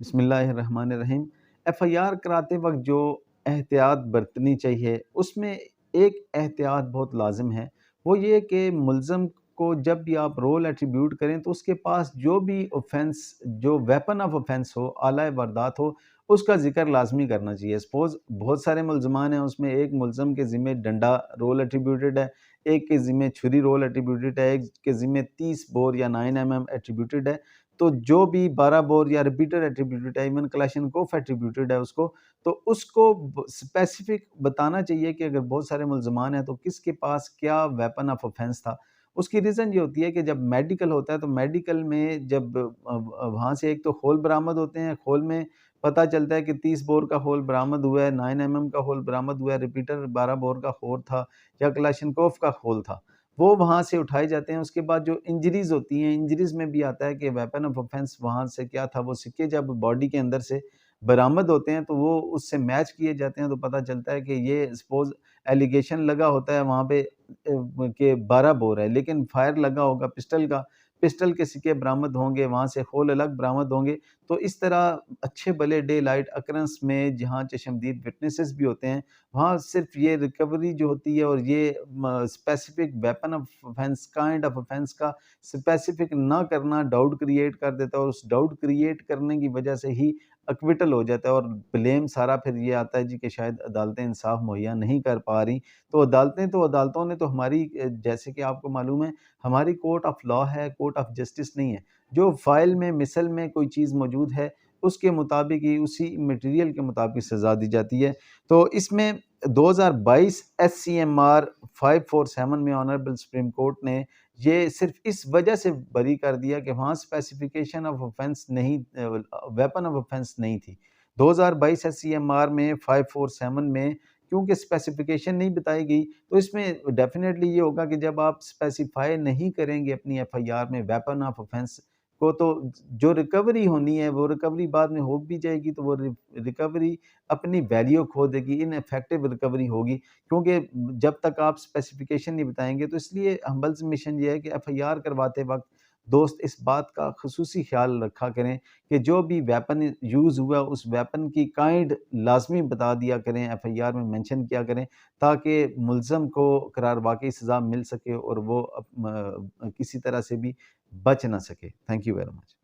बिस्मिल्लाहिर्रहमानिर्रहीम। एफआईआर कराते वक़्त जो एहतियात बरतनी चाहिए, उसमें एक एहतियात बहुत लाज़िम है। वो ये कि मुल्ज़म को जब भी आप रोल एट्रीब्यूट करें तो उसके पास जो भी ऑफ़ेंस जो वेपन ऑफ़ ऑफ़ेंस हो, आला वारदात हो, उसका ज़िक्र लाज़मी करना चाहिए। सपोज़ बहुत सारे मुल्ज़मान हैं, उसमें एक मुल्ज़म के ज़िम्मे डंडा रोल एट्रीब्यूटेड है, एक के ज़िम्मे छुरी रोल एट्रीब्यूटेड है, एक के ज़िम्मे 30 बोर या 9 एमएम एट्रीब्यूटेड है। तो जो भी 12 बोर या रिपीटर एट्रीब्यूटेड है, इवन क्लाशनकोफ एट्रीब्यूटेड है उसको, तो उसको स्पेसिफिक बताना चाहिए कि अगर बहुत सारे मुल्ज़मान हैं तो किसके पास क्या वेपन ऑफ ऑफेंस था। उसकी रीज़न ये होती है कि जब मेडिकल होता है तो मेडिकल में जब वहाँ से एक तो खोल बरामद होते हैं, खोल में पता चलता है कि 30 बोर का खोल बरामद हुआ है, 9 एमएम का खोल बरामद हुआ है, रिपीटर 12 बोर का खोल था या क्लाशनकोफ का खोल था। वो वहाँ से उठाए जाते हैं। उसके बाद जो इंजरीज़ होती हैं, इंजरीज़ में भी आता है कि वेपन ऑफ ऑफेंस वहाँ से क्या था, वो सिक्के जब बॉडी के अंदर से बरामद होते हैं, तो वो उससे मैच किए जाते हैं, तो पता चलता है कि ये सपोज़ एलिगेशन लगा होता है वहाँ पे कि 12 बोर है, लेकिन फायर लगा होगा पिस्टल का, पिस्टल के सिक्के बरामद होंगे, वहाँ से खोल अलग बरामद होंगे। तो इस तरह अच्छे भले डे लाइट ऑकरेंस में जहाँ चश्मदीद विटनेसेस भी होते हैं, वहाँ सिर्फ़ ये रिकवरी जो होती है और ये specific weapon of offence kind of offence का स्पेसिफिक ना करना डाउट क्रिएट कर देता है और उस डाउट क्रिएट करने की वजह से ही एक्विटल हो जाता है और ब्लेम सारा फिर ये आता है जी कि शायद अदालतें इंसाफ मुहैया नहीं कर पा रही। तो अदालतों ने तो हमारी जैसे कि आपको मालूम है, हमारी कोर्ट ऑफ लॉ है, कोर्ट ऑफ जस्टिस नहीं है। जो फाइल में मिसल में कोई चीज़ मौजूद है, उसके मुताबिक ही उसी मटेरियल के मुताबिक सज़ा दी जाती है। तो इसमें 2022 एससीएमआर 547 में ऑनरेबल सुप्रीम कोर्ट ने ये सिर्फ़ इस वजह से बरी कर दिया कि वहाँ स्पेसिफ़िकेशन ऑफ ऑफ़ेंस नहीं वेपन ऑफ ऑफ़ेंस नहीं थी। 2022 एससीएमआर में 547 में क्योंकि स्पेसिफ़िकेशन नहीं बताई गई, तो इसमें डेफ़िनेटली ये होगा कि जब आप स्पेसिफ़ाई नहीं करेंगे अपनी एफआईआर में वेपन ऑफ ऑफ़ेंस को, तो जो रिकवरी होनी है, वो रिकवरी बाद में हो भी जाएगी, तो वो रिकवरी अपनी वैल्यू खो देगी, इनइफेक्टिव रिकवरी होगी। क्योंकि जब तक आप स्पेसिफ़िकेशन नहीं बताएँगे, तो इसलिए हम्बल सी मिशन ये है कि एफआईआर करवाते वक़्त दोस्त इस बात का ख़ुसूसी ख़्याल रखा करें कि जो भी वेपन यूज़ हुआ, उस वेपन की काइंड लाज़मी बता दिया करें, एफआईआर में मेंशन किया करें, ताकि मुल्ज़म को करार वाक़ई सज़ा मिल सके और वो किसी तरह से भी बच ना सके। Thank you very much.